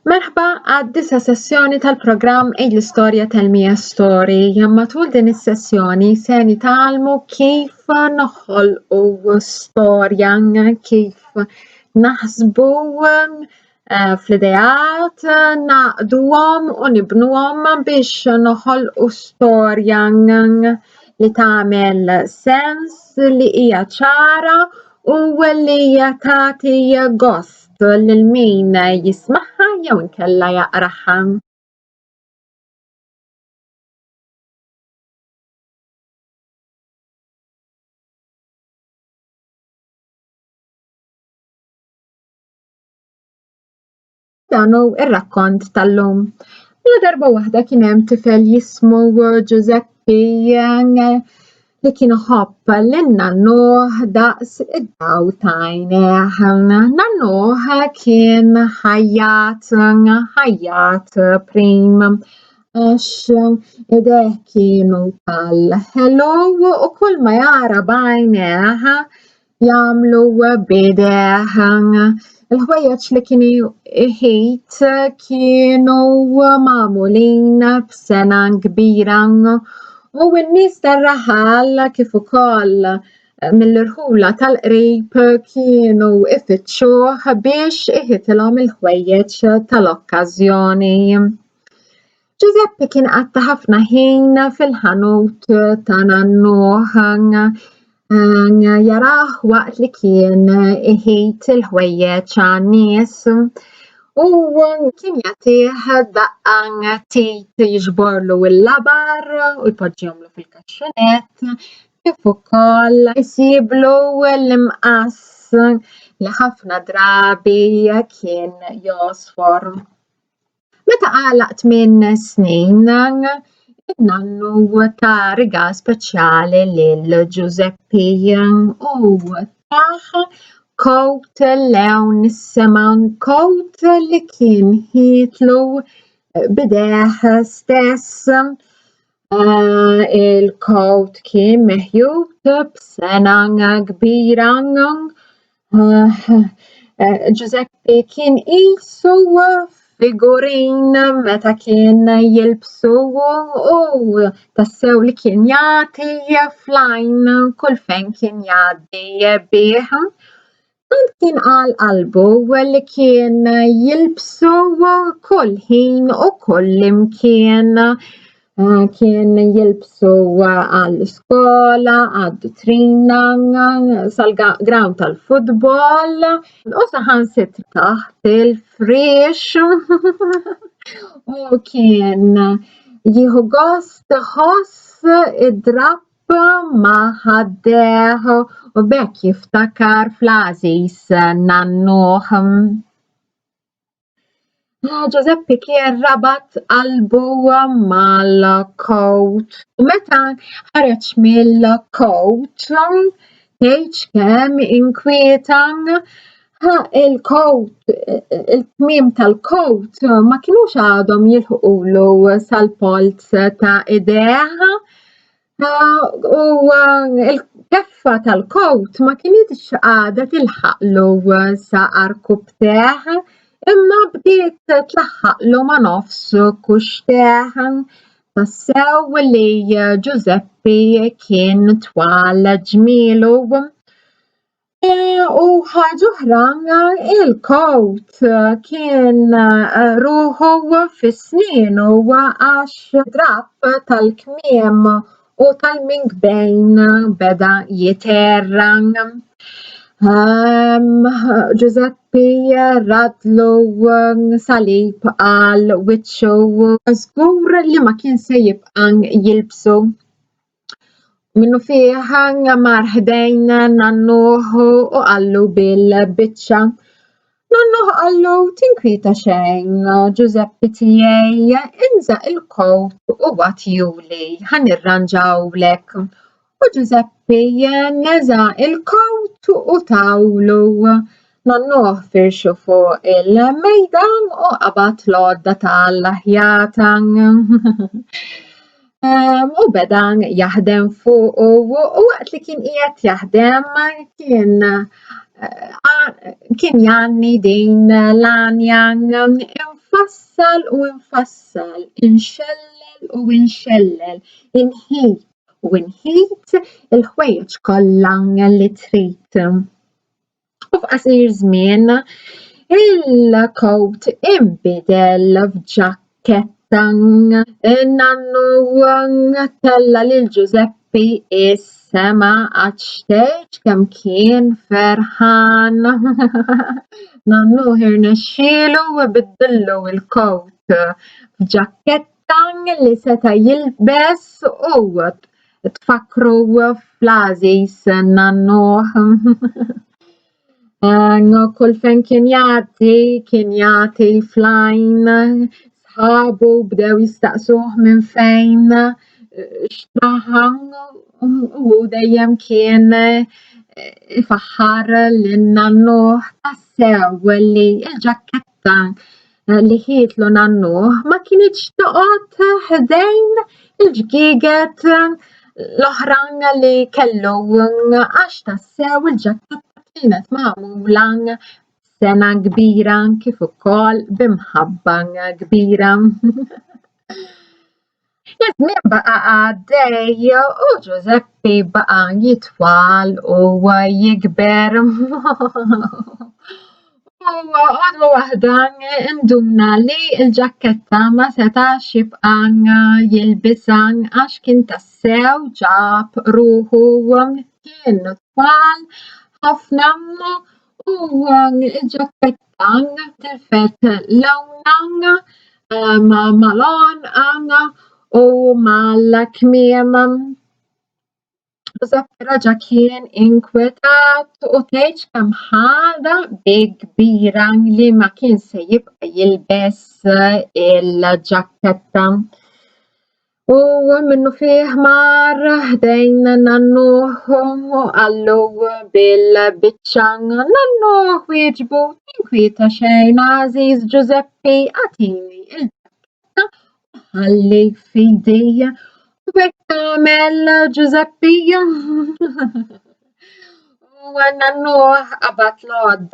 Merħba għad-disa sessjoni tal-programm Eid l-Istorja Tell-Me a Story. Matul din is-sessjoni se nitalmu kif noħolqu storja, kif naħsbu fl-idejat, naqduhom u nibnuhom biex noħolqu storja li tagħmel sens, li hija ċara u li tagħti gost lil min jismagħha jew inkella jaqraha. Dan hu r-rakkont tal-lum. Mela darba waħda kien hemm tifel jismu Giuseppe li kien iħobb lin-nannuh daqs id-daw ta' għajnejh. Nannuh kien ħajjat prim għax idejh kienu tal-ħelu u kull ma jara b'għajnejh jagħmlu b'idejh. Il-ħwejjeġ li kien iħit kienu magħmulin b'sena kbira u n-nies tar-raħal kif ukoll mill-irħula tal-qrib kienu ifittxuh biex iħitilhom il-ħwejjeġ tal-okkażjoni. Giuseppe kien qatta ħafna ħin fil-ħanut ta' nannuh jarah waqt li kien iħit il-ħwejjeġ għan-nies u kien jagħtih daqqa tit jiġborlu l-labar u jpoġġihomlu fil-kaxxunett kif ukoll isiblu l-imqass li ħafna drabi kien josfor. Meta għalaq 8 snin, in-nannu ta' rigal speċjali lil Giuseppe u tah coat lewn is-sema, coat li kien ħietlu b'idejh stess. Il-coat kien meħjud b'sena kbira. Giuseppe kien qisu figurin meta kien jilbsu u tassew li kien jagħti fl-għajn kull fejn kien jgħaddi bih. Tant kien għal qalbu li kien jilbsu kull ħin u kull imkien. Kien jilbsu għall-iskola, għad-dutrina, sal-ground tal-futbol u saħansitra taħt il-friex u kien jieħu gost iħoss id-drabb ma' ħaddieħ u b'hekk jiftakar fl-għażiż nannuh. Giuseppe kien rabat qalbu mal-coat u meta ħareġ mill-coat tgħid kemm inkwieta. Il-kmiem tal-coat ma kinux għadhom jilħqulu sal-polz ta' idejh u l-keffa tal-coat ma kinitx għadha tilħaqlu sa' arkubbtejh imma bdiet tlaħħaqlu ma' nofs kuxtejh. Tassew li Giuseppe kien twal ġmielu. U ħaġa oħra, il-coat kien ruħu fis-snienu għax drabb tal-kmiem u tal-minkbejn beda jiterra. Giuseppe radlu salib għal wiċċu żgur li ma kien se jibqa' jilbsu. Minnu fih mar ħdejn nannuh u qallu bil-biċċa. Nannuh qallu tinkwieta xejn, Giuseppe tiegħi, inżaq il-coat u għatjuli ħanirranġawlek. U Giuseppe neżaq il-coat u tawlu. Nannuh firxu fuq il-mejda u qabad l-għodda tal-aħjata. U beda jaħdem fuq u waqt li kien qiegħed jaħdem kien janni din l-anja انفصل وانفصل، انشلل ونشلل، انهيت ونهيت الحوايج كلّا اللي تريد. وفي قصير زمان الكوت انبدل بجاكيتة. نانو طلّع لجوزيبي السما عالشتاج كم كان فرحان. نانو هرنشيلو بدلو الكوت بجاكيتة لساتا يلبس تفكروا في العزيز نانو. كل فين كان يعطي فلاين، صحابه بداو يستقسوه من فين اشتراها، ودايم كان يفحر للنانو تساوي الجاكيتة اللي هيتلو نانو ما كانتش تقعد حدين الدقيقات الأخرين اللي كلو عش تساوي الجاكيتة كانت معمولة سنة كبيرة كيف يقال بمحبة كبيرة. الزمان بقى عداي وجوزيبي بقى يطول ويكبر. وعضو وحدة ندمنا لي الجاكيتة ما ستاش يبقى يلبسها عش كنت الساو جاب روحو كان طوال حفنة والجاكيتة تلفت لونا مع لون ومع الكمام. Giuseppe كان انكويتات وتاج كم حاجة كبيرة اللي ما كان سيبقى يلبس الجاكيتة. ومنه فيه مرة هدينا نانوه وقالو بالبتشان نانوه ويجبو تنكويتا شين عزيز جوزيبي أعطيني الجاكيتة وخلي في يدي وبكامل جوزيبي. ونانوه أبطلو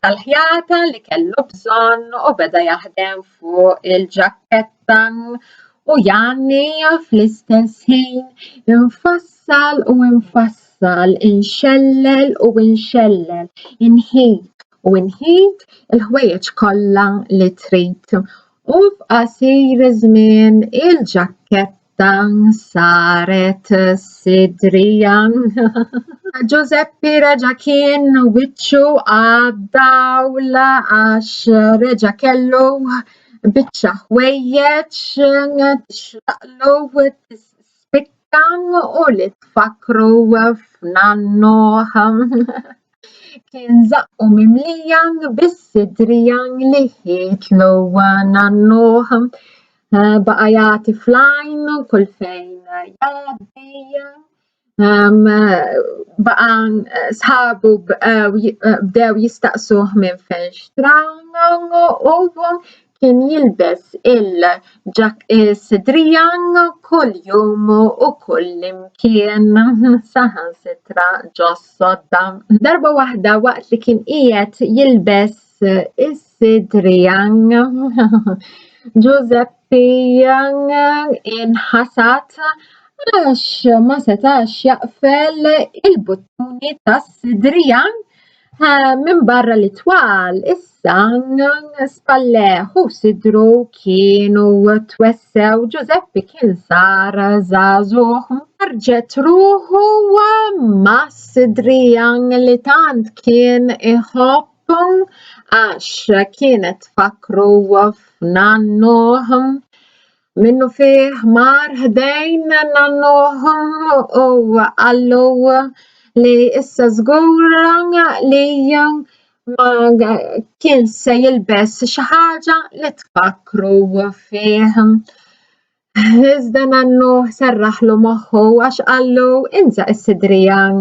الحياطة اللي كان لبسن وبدا يهدم فوق الجاكيتة. ويعني في الاستسهيل انفصل وانفصل، انشلل وانشلل، انهيت ونهيت الهوايج كلّا اللي تريد. وفي قصير زمان الجاكيتة صارت صدرية. جوزيبي رجع كان وجهه عالضوء عش رجع كلّو بتشهوية تشرقلو وتسبكن ولتفكروا في نانوهم. كان زقوا ممليا بالصدريا اللي هيتلو نانوهم. بقى يعطي فلاين كل فين يعدي. بقى صحابه بداو يستقسوه من فين اشتراها كان يلبس الصدرية كل يوم وكل مكان سهل سترة جصد. ضربة واحدة وقت اللي كان إيت يلبس الصدرية جوزيبي انحست عش ما ستاش يقفل البطونة الصدرية من برا الطوال. إسا صبلاه وصدره كانوا توسع وجوزيبي كان صار زازوه. خرجت روحه مع الصدرية اللي تانت كان يحبن عش كانت فكروا في نانوهم. منه فيه مار هدين نانوهم وقالوا لي إسا صغورا لي ما كان سيلبس شي حاجة لتفكروا فيهم. هزدا نانوه سرح له مخه واش قالو انزع الصدرية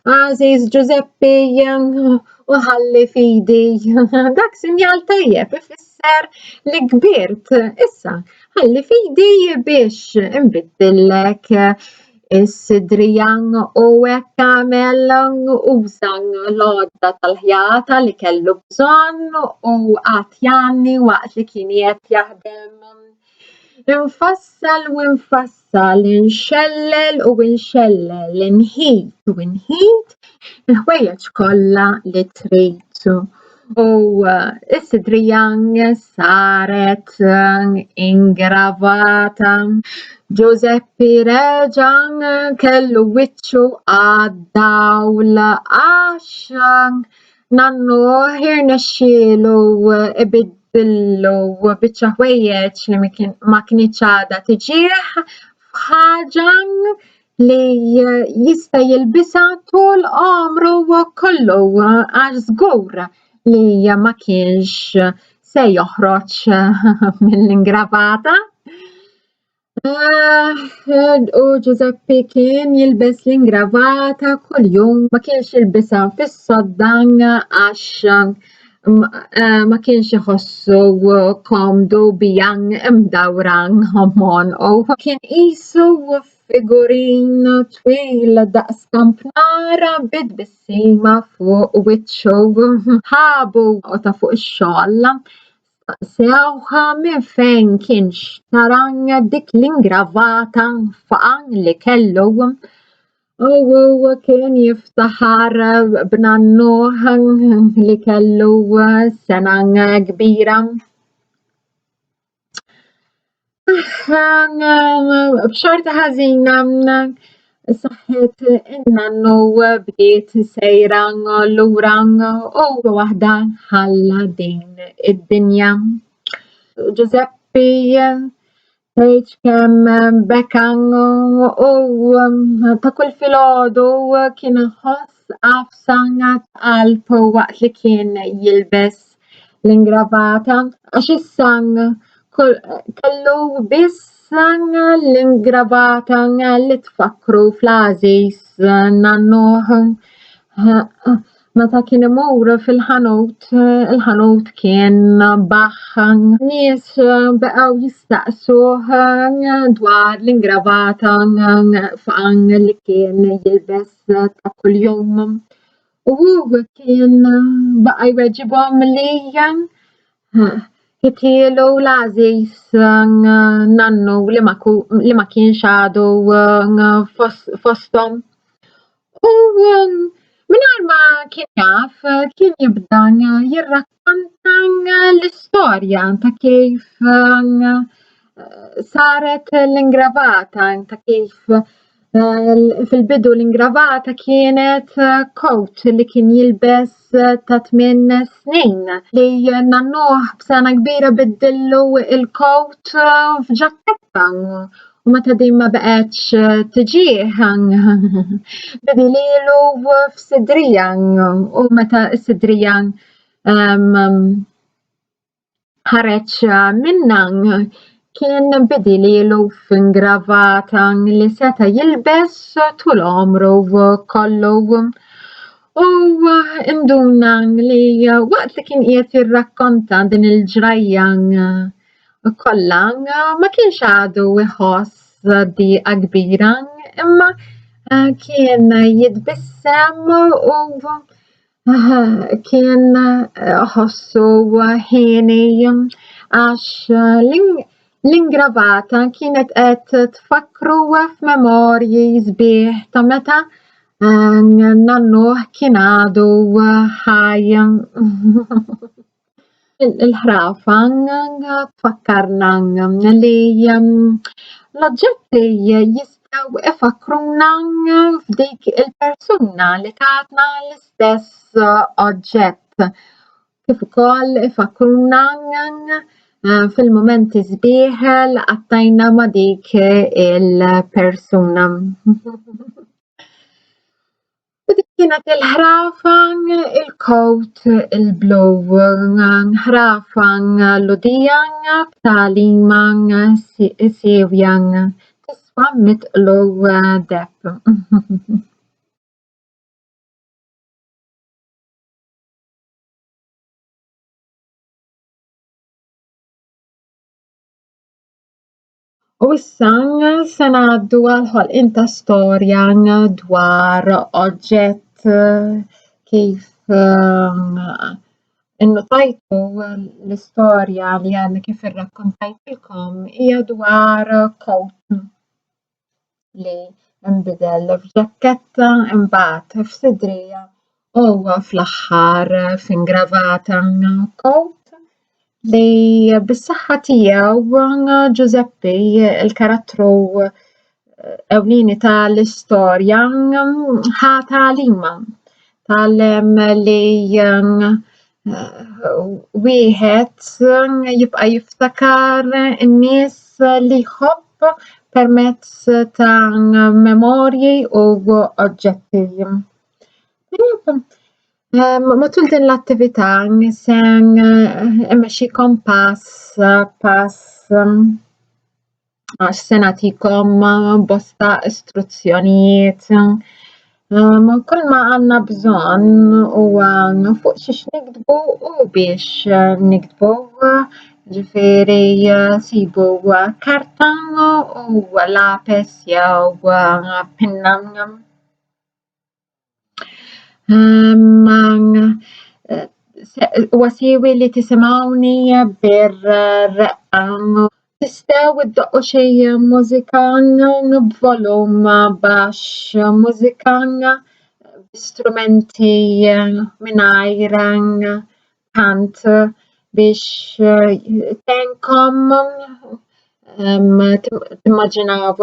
عزيز جوزيبي وهلي في يدي. داك سينيال طيب بفسر لكبرت إسا هلي في يدي باش نبدلك Is-sidrijan u hekk għamel uża l-għodda tal-ħjata li kellu bżonn u qatt janni waqt li kien qed jaħdem infassal u infassal, inxellel u inxellel, inħid u inħid il-ħwejjeġ kollha li trid. U is-sidrijan saret ingravata. Giuseppe reġa' kellu wiċċu għad-dawl għax nannuh irnexxielu ibiddillu biċċa ħwejjeġ li ma kinitx għadha tiġih f'ħaġa li jista' jilbisha tul għomru kollu għax żgur li ma kienx se joħroġ mill-ingravata. U Giuseppe kien jilbes l-ingravata kuljum, ma kienx jilbisha fis-sodda għax ma kienx iħossu komdu bija mdawra ħommon u kien qisu figurin twil daqs kampnara bid-bissima fuq wiċċu. Ħabu ta' fuq ix-xogħol sewħa minn fejn kien xtara dik l-ingravata faqa li kellu u kien jiftaħar b'nannuh li kellu sena kbira. B'xorta ħażina saħħet in-nannu bdiet sejra lura u waħda ħalla din id-dinja. Giuseppe tgħid kemm beka u ta' kull filgħodu kien iħoss qafsa qalb waqt li kien jilbes l-ingravata għax issa kellu biss l-ingravata li tfakru fl-għażiż nannuh. Meta kien imur fil-ħanut, il-ħanut kien baħħ. Nies beqgħu jistaqsuh dwar l-ingravata faqa li kien jilbes ta' kuljum. U hu kien baqa' jweġibhom li jitielu l-għażiż nannu li ma kienx għadu fosthom. U mingħajr ma kien jaf kien jibda jirrakkonta l-istorja ta' kif saret l-ingravata, ta' kif fil-bidu l-ingravata kienet coat li kien jilbes ta' 8 snin li nannuh b'sena kbira biddillu il-coat f'ġaketta u meta din ma baqgħetx tiġih bidililu f'sidrijan u meta s-sidrijan ħareġ minnha kien bidililu f'ingravata li seta' jilbes tul għomru kollu. U induna li waqt li kien qiegħed jirrakkonta din il-ġrajja kollha ma kienx għadu iħoss dieqa kbira imma kien jitbissem u kien ħossu ħieni għax l-ingravata kienet qed tfakru f'memorji sbieħ ta' meta nannuh kien għadu ħaj. Il-ħrafa tfakkarna li l-oġġetti jistgħu ifakruna f'dik il-persuna li tatna l-istess oġġett kif ukoll ifakruna fil-mumenti sbieħ li qattajna ma' dik il-persuna. U dik kienet il-ħrafa il-coat il-blu, ħrafa lodija b'tagħlima sewja tiswa' mitqlu deheb. U issa se ngħaddu għal ħolqien ta' storja dwar oġġett kif innotajtu l-istorja li għadni kif irrakkontajtilkom hija dwar coat li inbidel f'ġakketta imbagħad f'sidrija u fl-aħħar f'ingravata coat li bis-saħħa tiegħu Giuseppe il-karattru ewlieni tal-istorja ħa tagħlima. Tgħallem li wieħed jibqa' jiftakar in-nies li jħobb permezz ta' memorji u oġġetti. Matul din l-attività se immexxikom pass għax se nagħtikom bosta istruzzjonijiet. Kull ma għandna bżonn huwa fuq xiex nikdbu u biex nikdbu, ġifieri sibu karta u lapes jew penna. Huwa siewi li tisimgħuni bir-reqqa. Tistgħu iddoqqu xi mużika b'volum baxx, mużika b'istrumenti mingħajr kant biex tgħinkom timmaġinaw.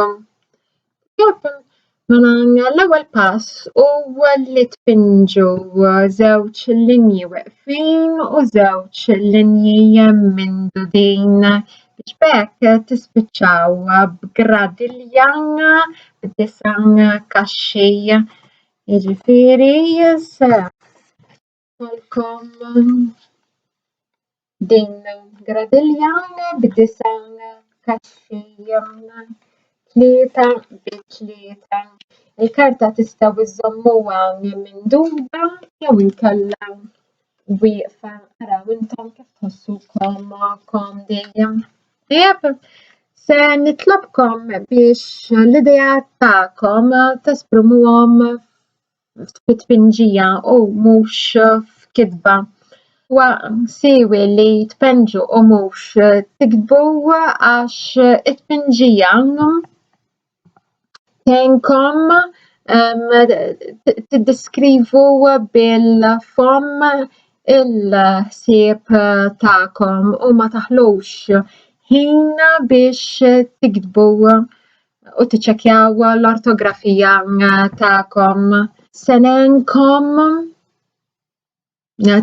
Mela l-ewwel pass huwa li tpinġu żewġ linji weqfin u żewġ linji mindudin biex b'hekk tispiċċaw b'gradilja b'9 kaxxi. Jiġifieri se jkollkom din gradilja b'9 kaxxi. 3 b'3. Il-karta tistgħu iżommuha minduda jew inkella wieqfa. Araw intom kif tħossukom komdi. Tajjeb, se nitlobkom biex l-idejat tagħkom tesprimuhom fit-tpinġija u mhux f'kitba. Huwa siewi li tpenġu u mhux tiktbu għax it-tpinġija tgħinkom tiddeskrivu bil-fom il-ħsieb tagħkom u ma taħlux ħin biex tiktbu u tiċċekkjaw l-ortografija tagħkom. Se ngħinkom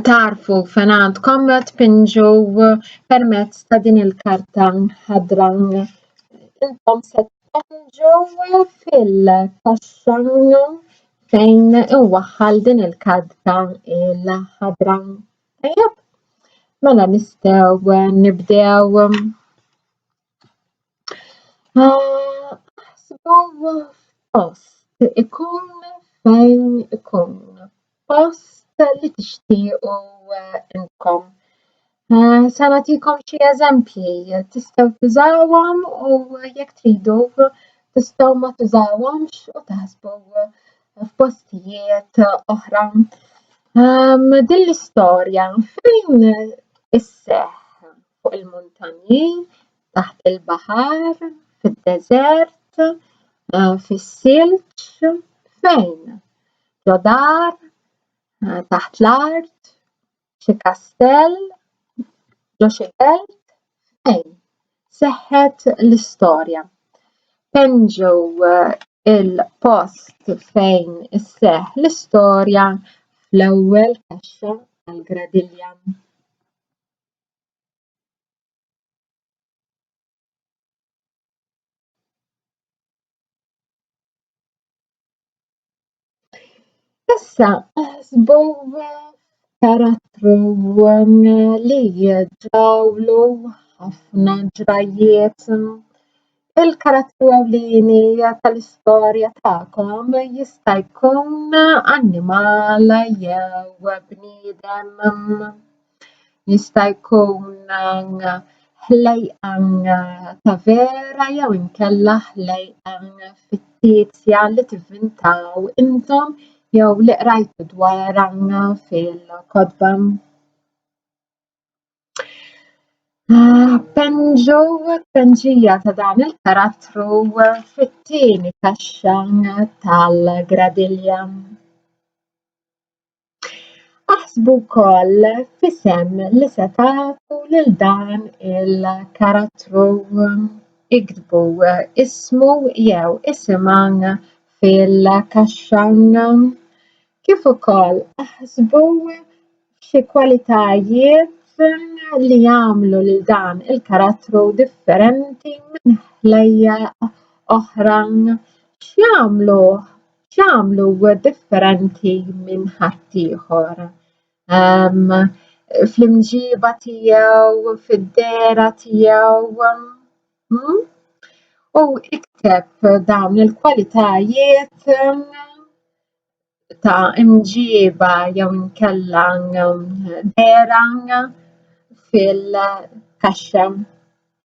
tarfu fejn għandkom tpinġu permezz ta' din il-karta ħadra. Intom se tpinġu fil-kaxxa fejn inwaħħal din il-karta il-ħadra. Tajjeb, mela nistgħu nibdew. Ħsbu post ikun fejn ikun. Post li tixtiequ intkom. Se nagħtikom xi eżempji tistgħu tużawhom u jekk tridu tistgħu ma tużawhomx u taħsbu f'postijiet oħra. Din l-istorja fejn isseħħ? Fuq il-muntanji, taħt il-baħar, fid-deżert, fis-silġ, fejn? Ġo dar, taħt l-art, xi kastell, ġo xi belt, fejn seħħet l-istorja. Penġu il-post fejn isseħħ l-istorja fl-ewwel kaxxa tal-gradilja. Issa ħsbu karattru li ġrawlu ħafna ġrajiet. Il-karattru ewlieni tal-istorja tagħkom jista' jkun annimal jew bniedem, jista' jkun ħlejqan ta' vera jew inkella ħlejqan fittizja li tivvintaw intom jew li qrajtu dwarha fil-kotba. Tpenġija ta' dan il-karattru fit-tieni kaxxa tal-gradilja. Aħsbu wkoll f'isem li se tagħtu lil dan il-karattru. Iktbu ismu jew isimha fil-kaxxa. Kif ukoll aħsbu xi kwalitajiet li jagħmlu lil dan il-karattru differenti minn ħlejjaq oħra. X'jagħmlu differenti minn ħaddieħor? Fl-imġiba tiegħu, fid-dehra tiegħu. U ikteb dawn il-kwalitajiet ta' imġiba jew inkella dehra fil-kaxxa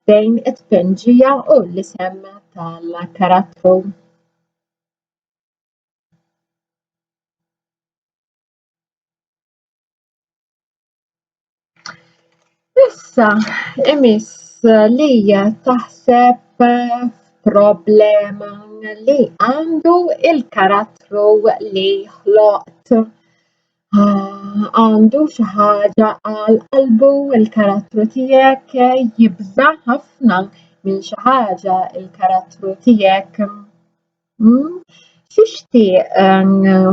bejn it-tpenġija u l-isem tal-karattru. Issa imiss li taħseb f'problema li għandu il-karattru li ħloqt. Għandu xi ħaġa għal qalbu il-karattru tiegħek jibża' ħafna minn xi ħaġa il-karattru tiegħek. X'ixtieq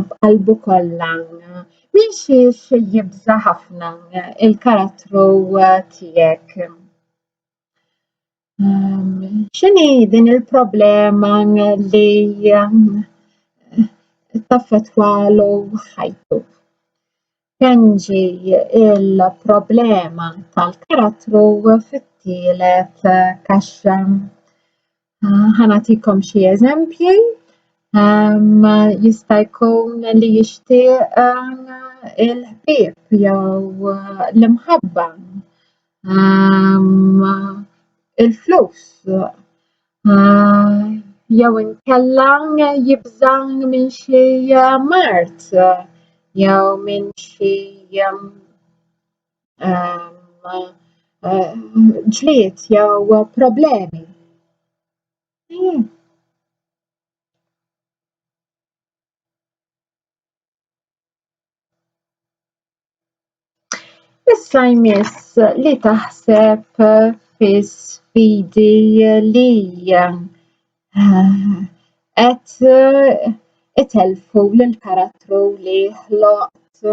f'qalbu kollha? Minn xiex jibża' ħafna il-karattru tiegħek? X'inhi din il-problema li taffettwalu ħajtu? Penġi il-problema tal-karattru fit-tielet kaxxa. Ħanagħtikom xi eżempji. Jista' jkun li jixtieq il-ħbieb jew l-imħabba, il-flus, jew inkella jibża' minn xi mard jew minn xi ġlied jew problemi. Issa jmiss li taħseb fi-sfidi li qed itelfu lill-karattru li ħloqt.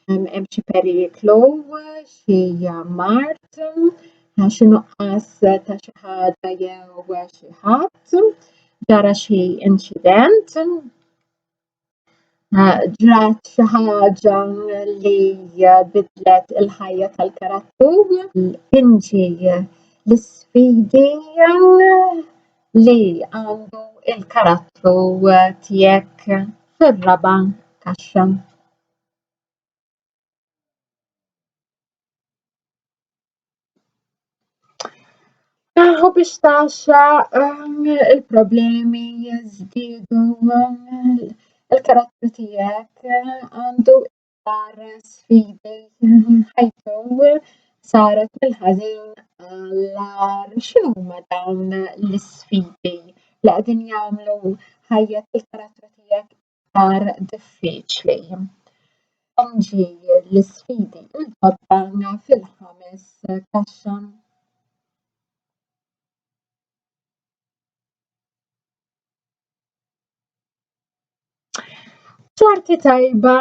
Hemm xi periklu, xi mard, xi nuqqas ta' xi ħaġa jew xi ħadd, ġara xi inċident, ġrat xi ħaġa li bidlet il-ħajja tal-karattru. Pinġi l-isfidi li għandu il-karattru tiegħek fir-raba' kaxxa. U biex taxxa il-problemi żdiedu il-karattru tiegħek għandu iktar sfidi ħajtu saret mill-ħażin għall-agħar. X'inhuma dawn l-isfidi li qegħdin jagħmlu ħajja tal-karattru tiegħek iktar diffiċli? Penġi l-isfidi l-ġodda fil-ħames kaxxa. Xorti tajba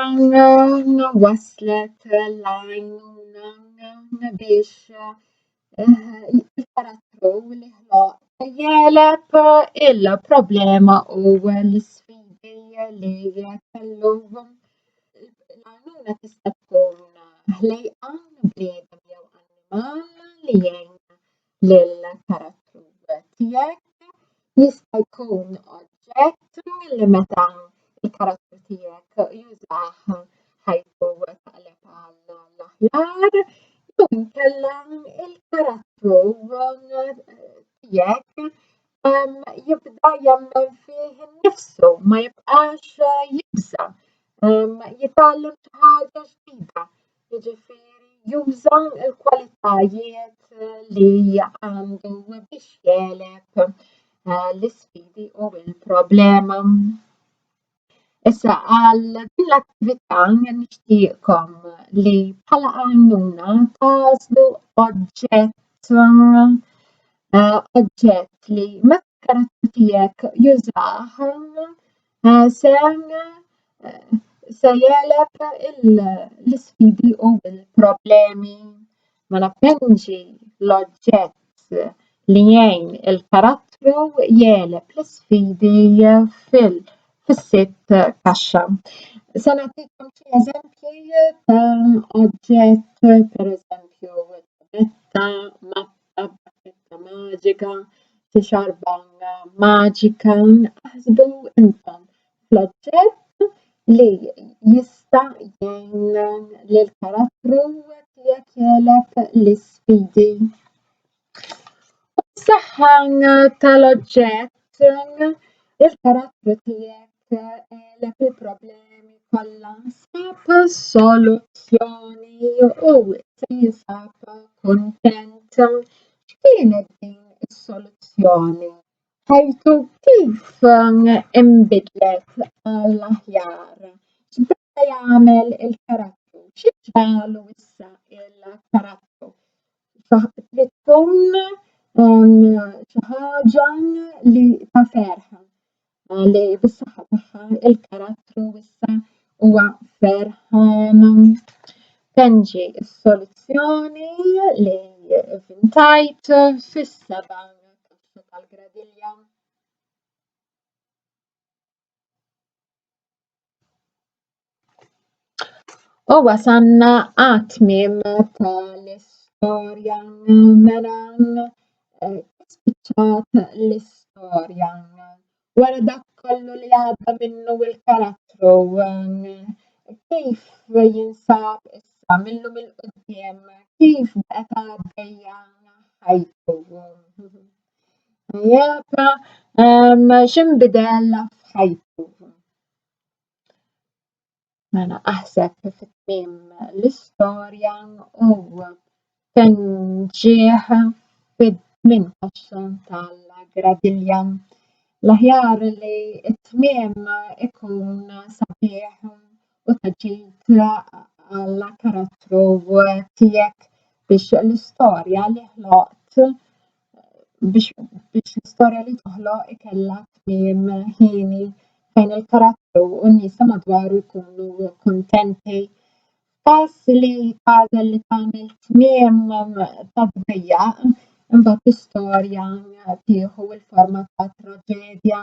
waslet l-għajnuna biex il-karattru li ħloq jeleb il-problema u l-isfidi li kellu. L-għajnuna tista' tkun ħlejqa bniedem jew annimal li jgħin lill-karattru tiegħek. Jista' jkun oġġett li meta il-karattru tiegħek jużah ħajtu taqleb għall-aħjar, jew inkella il-karattru tiegħek jibda jemmen fih innifsu, ma jibqax jibża, jitgħallem xi ħaġa ġdida, jiġifieri juża l-kwalitajiet li għandu biex jeleb l-isfidi u l-problema. Issa għal din l-attività nixtieqkom li bħala għajnuna tgħażlu oġġett li meta il-karattru tiegħek jużah se jeleb l-isfidi u l-problemi. Mela penġi l-oġġett li jgħin il-karattru jeleb l-isfidi fis-sitt kaxxa. Se nagħtikom xi eżempji ta' oġġett, pereżempju tabletta, mappa, bacchetta maġika, xi xarba maġika. Aħsbu intom fl-oġġett li jista' jgħin lill-karattru tiegħek jeleb l-isfidi. Is-saħħa tal-oġġett il-karattru tiegħek jeleb il-problemi kollha, sab soluzzjoni u se jinsab kuntent. X'kienet din is-soluzzjoni? ħajtu kif inbidlet għall-aħjar? X'beda jagħmel il-karattru? X'ġralu issa il-karattru? Trid tkun xi ħaġa li ta' ferħa li bis-saħħa tagħha il-karattru issa huwa ferħan. Tenġi s-soluzzjoni li inventajt fis-seba' kaxxa tal-gradilja. U wasalna għat-tmiem tal-istorja mela kif spiċċat l-istorja. Wara dak kollu li għadda minnu il-karattru, kif jinsab issa millum il-qudiem, kif baqgħet għaddejja ħajtu? X'inbidel f'ħajtu? Mela aħseb fit-tmiem l-istorja u kien ġie fid-tmien kaxxa tal-gradilja. L-aħjar li t-tmiem ikun sabiħ u ta' ġid għall-karattru tiegħek biex l-istorja li ħloqt biex l-istorja li toħloq ikollha tmiem ħieni fejn il-karattru u n-nies ta' madwaru jkunu kuntenti. F'każ li tgħażel li tagħmel tmiem ta' dbejjaq, imbagħad l-istorja tieħu l-forma ta' traġedja,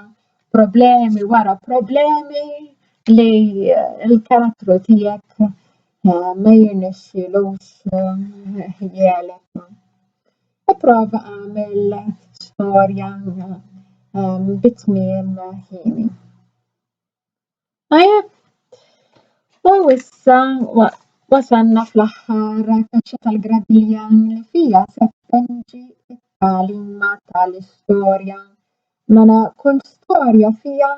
problemi wara problemi li l-karattru tiegħek ma jirnexxielux jeleb. Ipprova għamel storja bit-tmiem ħieni. U issa wasalna fl-aħħar kaxxa tal-gradilja li fiha se tenġi t-tagħlima tal-istorja. Mela kull storja fiha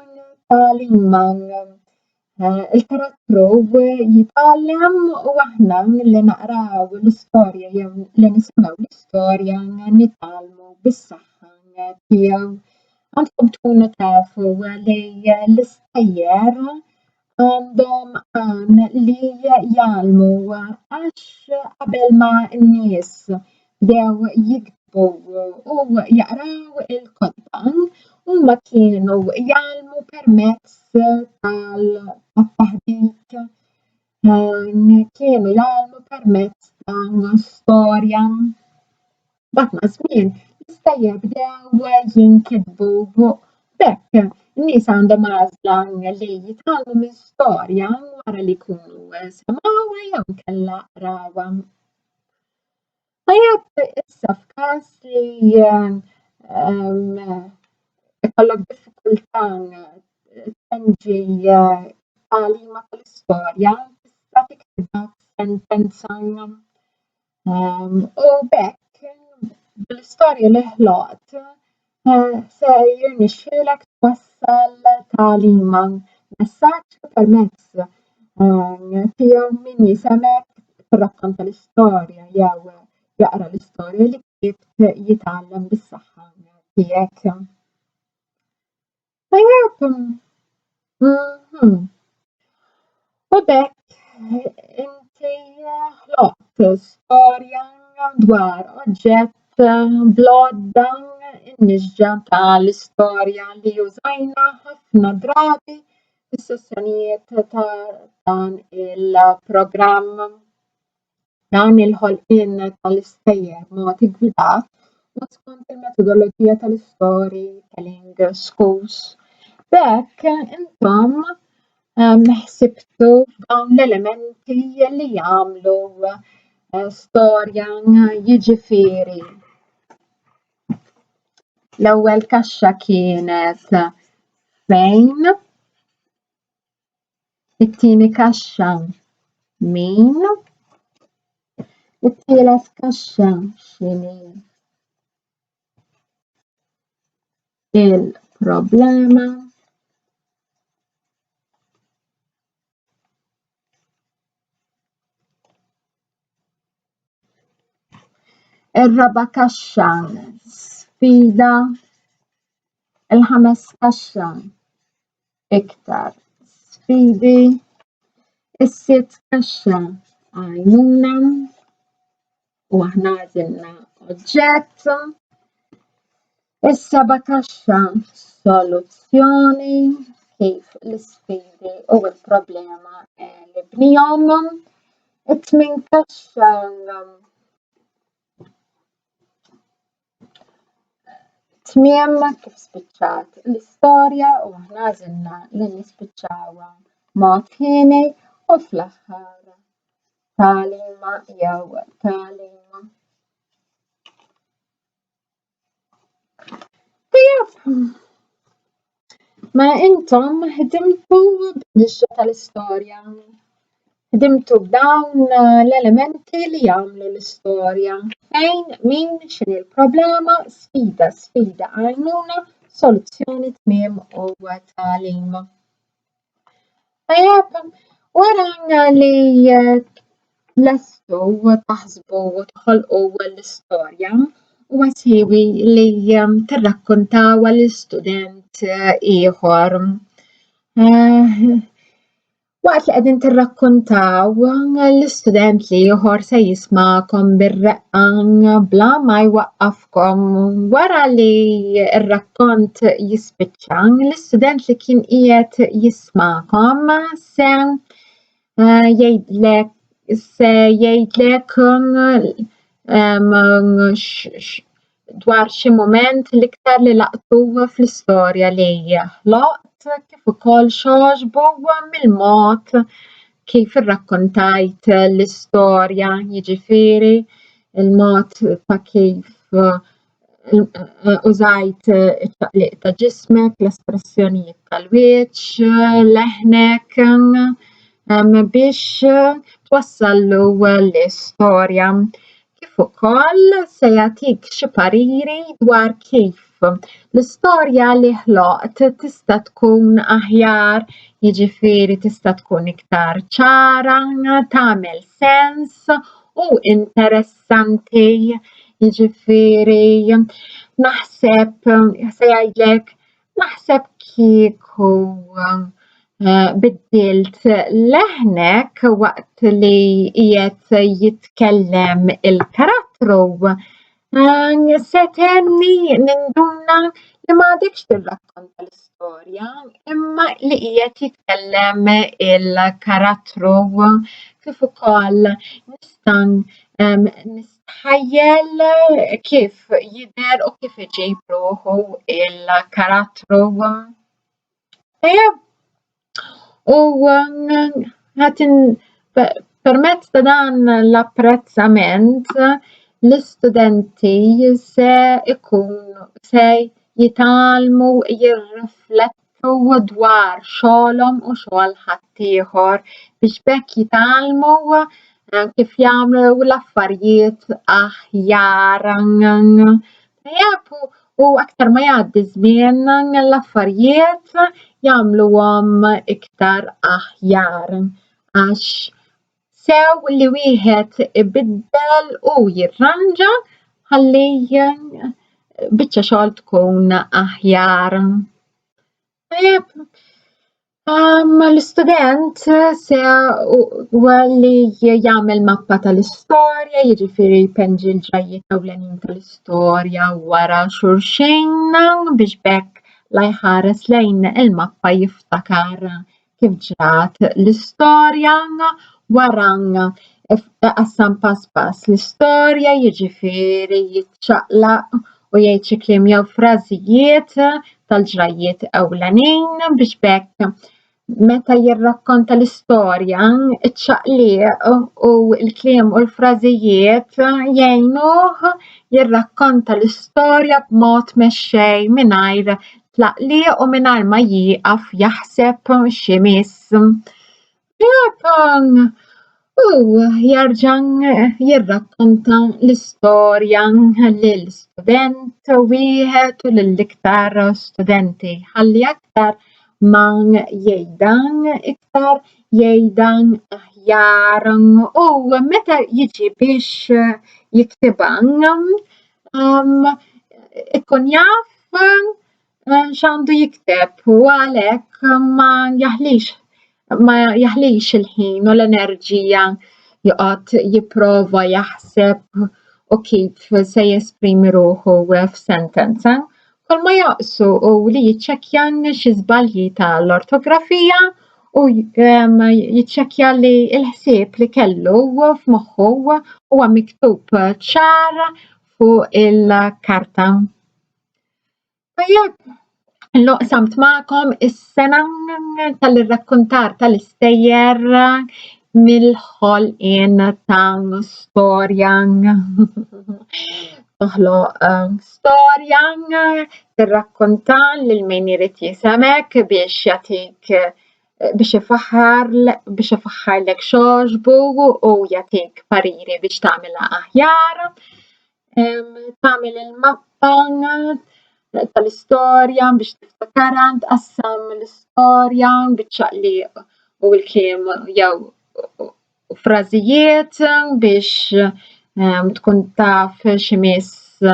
tagħlima. Il-karattru jitgħallem u aħna milli naqraw l-istorja jew li nisimgħu l-istorja nitgħallmu bis-saħħa tiegħu. Għandkom tkunu tafu li l-istejjer għandhom għan li jgħallmu għax qabel ma n-nies bdew jiktbu u jaqraw il-kotba huma kienu jgħallmu permezz tal-taħdik, kienu jgħallmu permezz ta' storja. B'hafna żmien l-istejjer bdew jinkitbu b'hekk in-nies għandhom għażla li jitgħallmu mill-istorja wara li jkunu semgħuha jew inkella qrawha. Issa f'każ li ikollok diffikultà tenġi tagħlima tal-istorja tista' tiktibha f'sentenza. U bekk bl-istorja li ħloqt se jirnexxielek twassal tagħlima, messaġġ permezz tiegħu min jisemek tirrakkonta l-istorja jew jaqra l-istorja li ktibt jitgħallem bis-saħħa tiegħek. Tajjeb, u bekk inti ħloqt storja dwar oġġett blodda n-niġġa tal-istorja li użajna ħafna drabi fis-sessjonijiet ta' dan il-programm. Dan il-ħolqien tal-istejjer mod iggwidat u skont il-metodoloġija tal-storytelling schools. B'hekk intom ħsibtu f'dawn l-elementi li jagħmlu storja jiġifieri. L-ewwel kaxxa kienet fejn, it-tieni kaxxa min, it-tielet kaxxa x'inhi il-problema, ir-raba' kaxxa sfida, il-ħames kaxxa iktar sfidi, is-sitt kaxxa għajnuna u aħna għażilna oġġett, is-seba' kaxxa soluzzjoni kif l-isfidi u l-problema nibnihom, it-tmien kaxxa tmiem kif spiċċat l-istorja u aħna għażilna li nispiċċawha mod ħieni u fl-aħħar tagħlima jew tagħlima. Tajjeb, ma intom ħdimtu bin-niġġa tal-istorja, ħdimtu b'dawn l-elementi li jagħmlu l-istorja. Fejn, min, x'inhi l-problema, sfida, għajnuna, soluzzjoni, tmiem u tagħlim. Tajjeb, wara li lestu taħsbu u toħolqu l-istorja huwa siewi li tirrakkuntawha lil student ieħor. Waqt li qegħdin tirrakkuntaw l-istudent ieħor se jisma'kom bir-reqqa bla ma jwaqqafkom. Wara li r-rakkont jispiċċa, l-istudent li kien qiegħed jisma'kom se jgħidlek dwar xi mument l-iktar li laqtu fl-istorja li ħloqt kif ukoll x'għoġbu mill-mod kif irrakkontajt l-istorja, jiġifieri il-mod ta' kif użajt iċ-ċaqliq ta' ġismek, l-espressjonijiet tal-wiċċ, leħnek biex twassallu l-istorja. Kif ukoll se jagħtik xi pariri dwar kif l-istorja li ħloqt tista' tkun aħjar, jiġifieri tista' tkun iktar ċara, tagħmel sens u interessanti. Jiġifieri naħseb se jgħidlek naħseb kieku biddilt leħnek waqt li qiegħed jitkellem il-karattru se tenni ninduna li m'għadekx tirrakkonta l-istorja imma li qiegħed jitkellem il-karattru. Kif ukoll nista' nistħajjel kif jidher u kif iġib ruħu il-karattru. U permezz ta' dan l-apprezzament l-istudenti se jitgħallmu jirriflettu dwar xogħolhom u xogħol ħaddieħor biex b'hekk jitgħallmu kif jagħmlu l-affarijiet aħjar. Tajjeb, u aktar ma jgħaddi żmien l-affarijiet jagħmluhom iktar aħjar għax sew li wieħed ibiddel u jirranġa ħalli biċċa xogħol tkun aħjar. Tajjeb, l-istudent huwa li jagħmel mappa tal-istorja, jiġifieri jpenġi l-ġrajiet ewlenin tal-istorja wara xulxin biex bekk la jħares lejn il-mappa jiftakar kif ġrat l-istorja wara qassam pass pass l-istorja, jiġifieri jiċċaqlaq u jgħid xi kliem jew frażijiet tal-ġrajiet ewlenin biex bekk meta jirrakkonta l-istorja iċ-ċaqliq u l-kliem u l-frażijiet jgħinuh jirrakkonta l-istorja b'mod mexxej mingħajr tlaqliq u mingħajr ma jieqaf jaħseb x'imiss. U jerġa' jirrakkonta l-istorja lill-student wieħed u lill-iktar studenti ħalli aktar ma jgħidan iktar jgħidan aħjar u meta jiġi biex jiktibha ikun jaf x'għandu jikteb u għalhekk ma jaħlix il-ħin u l-enerġija joqgħod jipprova jaħseb u kif se jesprimi ruħu f'sentenza. Kull ma joqsu u li jiċċekkja xi żbalji tal-ortografija u jiċċekkja li l-ħsieb li kellu f'moħħu huwa miktub ċar fuq il-karta. Tajjeb, qasamt magħkom is-sena tal-irrakkuntar tal-istejjer mill-ħolqien ta' storja. Toħloq storja tirrakkunta lil min irid jisemek biex jagħtik biex ifaħħarlek xogħġbu u jagħtik pariri biex tagħmilha aħjar. Tagħmel il-mappa tal-istorja biex tiftakarha, tqassam l-istorja biċ-ċaqliq u l-kliem jew frażijiet biex tkun taf x'imiss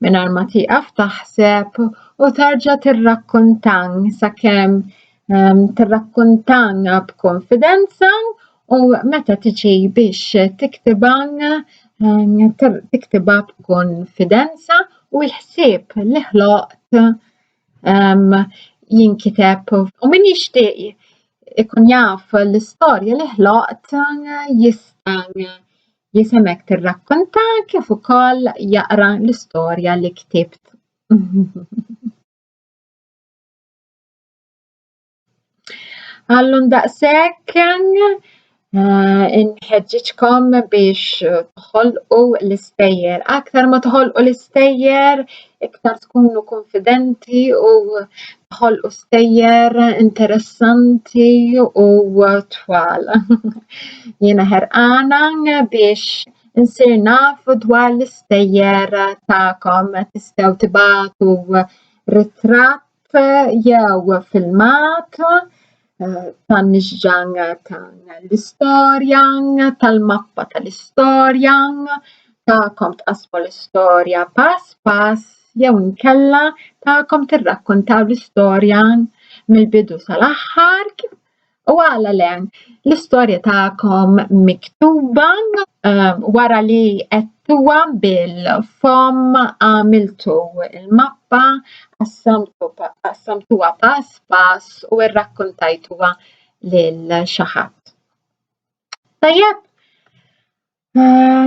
mingħajr ma tieqaf taħseb u terġa' tirrakkunta sakemm tirrakkunta b'konfidenza u meta tiġi biex tiktibha tiktibha b'konfidenza u l-ħsieb li ħloqt jinkiteb u min jixtieq ikun jaf l-istorja li ħloqt jista' jisemek tirrakkunta kif ukoll jaqra l-istorja li ktibt. Għallum daqshekk inħeġġiġkom biex toħolqu l-istejjer. Aktar ma toħolqu l-istejjer, iktar tkunu konfidenti u toħolqu stejjer interessanti u twal. Jiena ħerqana biex insir naf dwar l-istejjer tagħkom. Tistgħu tibagħtu ritratt jew filmat tan-nixġan tal-istorja, tal-mappa tal-istorja tagħkom tqassmu l-istorja pass pass jew inkella tagħkom tirrakkuntaw l-istorja mill-bidu sal-aħħar u għala le l-istorja tagħkom miktuba wara li qedtuha bil-fomm għamiltu il-mappa qassamtuha pass pass u rrakkuntajtuha lil xi ħadd. Tajjeb,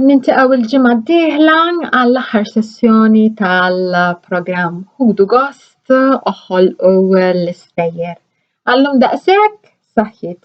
niltaqgħu il-ġimgħa d-dieħla għall-aħħar sessjoni tal-programm Ħudu Gost u ħolqu l-istejjer. Għallum daqshekk saħħiet.